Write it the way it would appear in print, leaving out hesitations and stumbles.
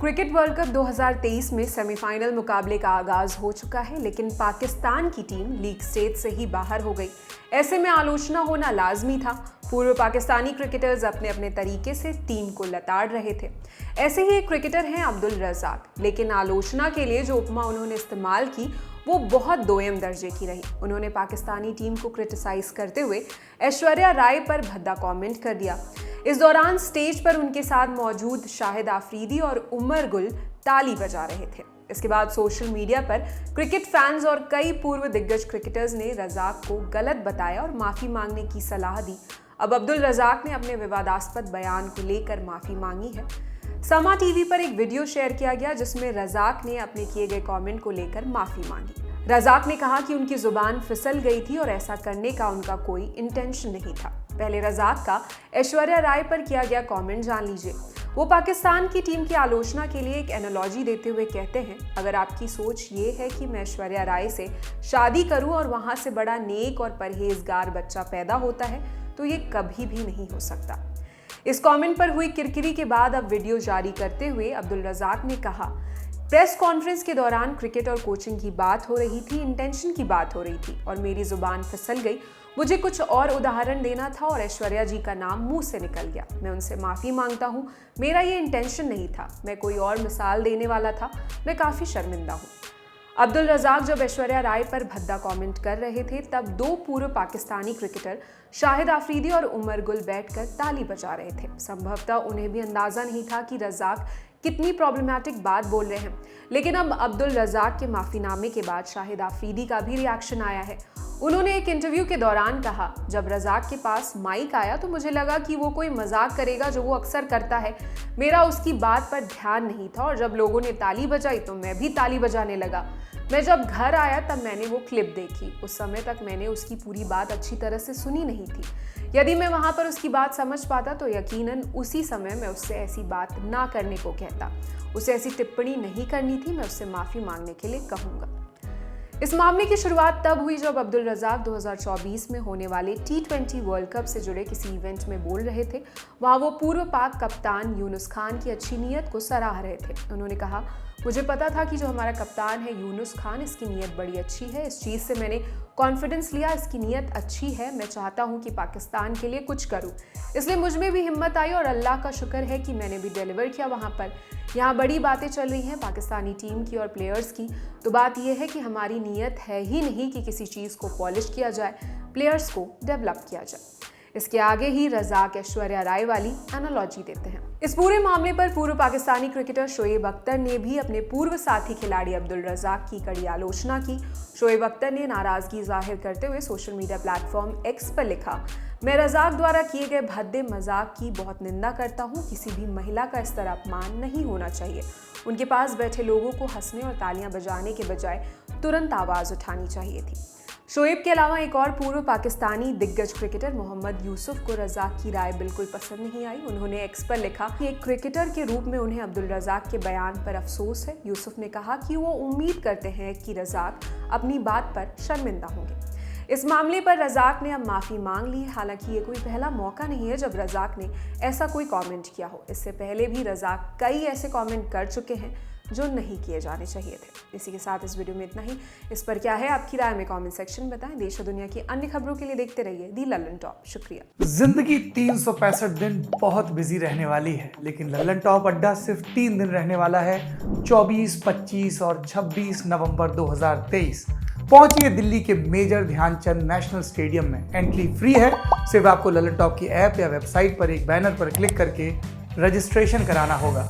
Cricket world cup 2023 में semifinal मुकाबले का आगाज हो चुका है, लेकिन पाकिस्तान की टीम लीग स्टेज से ही बाहर हो गई। ऐसे में आलोचना होना लाजमी था। पूर्व पाकिस्तानी क्रिकेटर्स अपने अपने तरीके से टीम को लताड़ रहे थे। ऐसे ही एक क्रिकेटर हैं अब्दुल रज़ाक, लेकिन आलोचना के लिए जो उपमा उन्होंने इस्तेमाल की वो बहुत दोयम दर्जे की रही। उन्होंने पाकिस्तानी टीम को क्रिटिसाइज करते हुए ऐश्वर्या राय पर भद्दा कमेंट कर दिया। इस दौरान स्टेज पर उनके साथ मौजूद शाहिद आफरीदी और उमर गुल ताली बजा रहे थे। इसके बाद सोशल मीडिया पर क्रिकेट फैंस और कई पूर्व दिग्गज क्रिकेटर्स ने रज़ाक को गलत बताया और माफी मांगने की सलाह दी। अब अब्दुल रज़ाक ने अपने विवादास्पद बयान को लेकर माफी मांगी है। समा टीवी पर एक वीडियो शेयर किया गया जिसमें रज़ाक ने अपने किए गए कमेंट को लेकर माफी मांगी। रज़ाक ने कहा कि उनकी जुबान फिसल गई थी और ऐसा करने का उनका कोई इंटेंशन नहीं था। पहले रज़ाक का ऐश्वर्या राय पर किया गया कमेंट जान लीजिए। वो पाकिस्तान की टीम की आलोचना के लिए एक एनालॉजी देते हुए कहते हैं, अगर आपकी सोच ये है कि मैं ऐश्वर्या राय से शादी करूं और वहां से बड़ा नेक और परहेजगार बच्चा पैदा होता है तो ये कभी भी नहीं हो सकता। इस कमेंट पर हुई किरकिरी के बाद अब वीडियो जारी करते हुए अब्दुल रज़ाक ने कहा, प्रेस कॉन्फ्रेंस के दौरान क्रिकेट और कोचिंग की बात हो रही थी, इंटेंशन की बात हो रही थी और मेरी जुबान फिसल गई। मुझे कुछ और उदाहरण देना था और ऐश्वर्या जी का नाम मुंह से निकल गया। मैं उनसे माफी मांगता हूं, मेरा ये इंटेंशन नहीं था, मैं कोई और मिसाल देने वाला था, मैं काफी शर्मिंदा हूं। अब्दुल रज़ाक जब ऐश्वर्या राय पर भद्दा कमेंट कर रहे थे तब दो पूर्व पाकिस्तानी क्रिकेटर शाहिद आफरीदी और उमर गुल बैठकर ताली बजा रहे थे। संभवतः उन्हें भी अंदाजा नहीं था कि रज़ाक कितनी प्रॉब्लमैटिक बात बोल रहे हैं। लेकिन अब अब्दुल रज़ाक के माफीनामे के बाद शाहिद आफरीदी का भी रिएक्शन आया है। उन्होंने एक इंटरव्यू के दौरान कहा, जब रज़ाक के पास माइक आया तो मुझे लगा कि वो कोई मजाक करेगा जो वो अक्सर करता है। मेरा उसकी बात पर ध्यान नहीं था और जब लोगों ने ताली बजाई तो मैं भी ताली बजाने लगा। मैं जब घर आया तब मैंने वो क्लिप देखी। उस समय तक मैंने उसकी पूरी बात अच्छी तरह से सुनी नहीं थी। यदि मैं वहां पर उसकी बात समझ पाता तो यकीनन उसी समय मैं उससे ऐसी बात ना करने को कहता। उसे ऐसी टिप्पणी नहीं करनी थी, मैं उससे माफी मांगने के लिए कहूंगा। इस मामले की शुरुआत तब हुई जब अब्दुल रज़ाक 2024 में होने वाले T20 वर्ल्ड कप से जुड़े किसी इवेंट में बोल रहे थे। वहां वो पूर्व पाक कप्तान यूनुस खान की अच्छी नीयत को सराह रहे थे। उन्होंने कहा, मुझे पता था कि जो हमारा कप्तान है यूनुस खान, इसकी नीयत बड़ी अच्छी है। इस चीज़ से मैंने कॉन्फिडेंस लिया, इसकी नीयत अच्छी है, मैं चाहता हूं कि पाकिस्तान के लिए कुछ करूं। इसलिए मुझ में भी हिम्मत आई और अल्लाह का शुक्र है कि मैंने भी डिलीवर किया वहां पर। यहाँ बड़ी बातें चल रही हैं पाकिस्तानी टीम की और प्लेयर्स की, तो बात यह है कि हमारी नीयत है ही नहीं कि किसी चीज़ को पॉलिश किया जाए, प्लेयर्स को डेवलप किया जाए। इसके आगे ही रज़ाक ऐश्वर्या राय वाली एनालॉजी देते हैं। इस पूरे मामले पर पूर्व पाकिस्तानी क्रिकेटर शोएब अख्तर ने भी अपने पूर्व साथी खिलाड़ी अब्दुल रज़ाक की कड़ी आलोचना की। शोएब अख्तर ने नाराजगी जाहिर करते हुए सोशल मीडिया प्लेटफॉर्म एक्स पर लिखा, मैं रज़ाक द्वारा किए गए भद्दे मजाक की बहुत निंदा करता हूँ। किसी भी महिला का इस तरह अपमान नहीं होना चाहिए। उनके पास बैठे लोगों को हंसने और तालियां बजाने के बजाय तुरंत आवाज़ उठानी चाहिए थी। शोएब के अलावा एक और पूर्व पाकिस्तानी दिग्गज क्रिकेटर मोहम्मद यूसुफ को रज़ाक की राय बिल्कुल पसंद नहीं आई। उन्होंने एक्स पर लिखा कि एक क्रिकेटर के रूप में उन्हें अब्दुल रज़ाक के बयान पर अफसोस है। यूसुफ ने कहा कि वो उम्मीद करते हैं कि रज़ाक अपनी बात पर शर्मिंदा होंगे। इस मामले पर रज़ाक ने अब माफ़ी मांग ली। हालांकि ये कोई पहला मौका नहीं है जब रज़ाक ने ऐसा कोई कमेंट किया हो। इससे पहले भी रज़ाक कई ऐसे कमेंट कर चुके हैं जो नहीं किए जाने चाहिए थे। इसी के साथ इस वीडियो में इतना ही। इस पर क्या है आपकी राय में कमेंट सेक्शन में बताएं। देश और दुनिया की अन्य खबरों के लिए देखते रहिए दी लल्लन टॉप। शुक्रिया। जिंदगी 365 दिन बहुत बिजी रहने वाली है, लेकिन लल्लन टॉप अड्डा सिर्फ 3 दिन रहने वाला है, 24, 25 और 26 नवंबर 2023। पहुंचिए दिल्ली के मेजर ध्यानचंद नेशनल स्टेडियम में। एंट्री फ्री है। सिर्फ आपको लल्लन टॉप की ऐप या वेबसाइट पर एक बैनर पर क्लिक करके रजिस्ट्रेशन कराना होगा।